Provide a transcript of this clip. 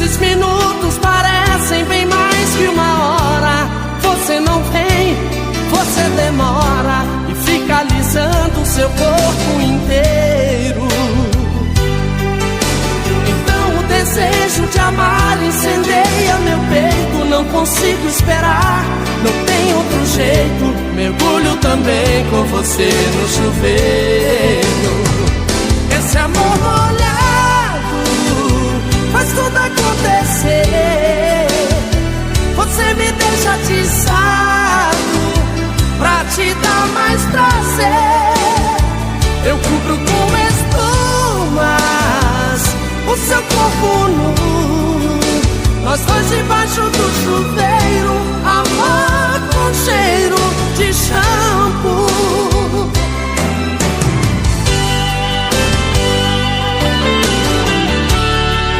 Esses minutos parecem bem mais que uma hora. Você não vem, você demora e fica alisando seu corpo inteiro. Então o desejo de amar incendeia meu peito. Não consigo esperar, não tem outro jeito. Mergulho também com você no chuveiro. Esse amor molhado faz tudo acontecer. Você me deixa atiçado pra te dar mais prazer. Eu cubro com espumas o seu corpo nu, nós dois debaixo do chuveiro. Amor com cheiro de chão.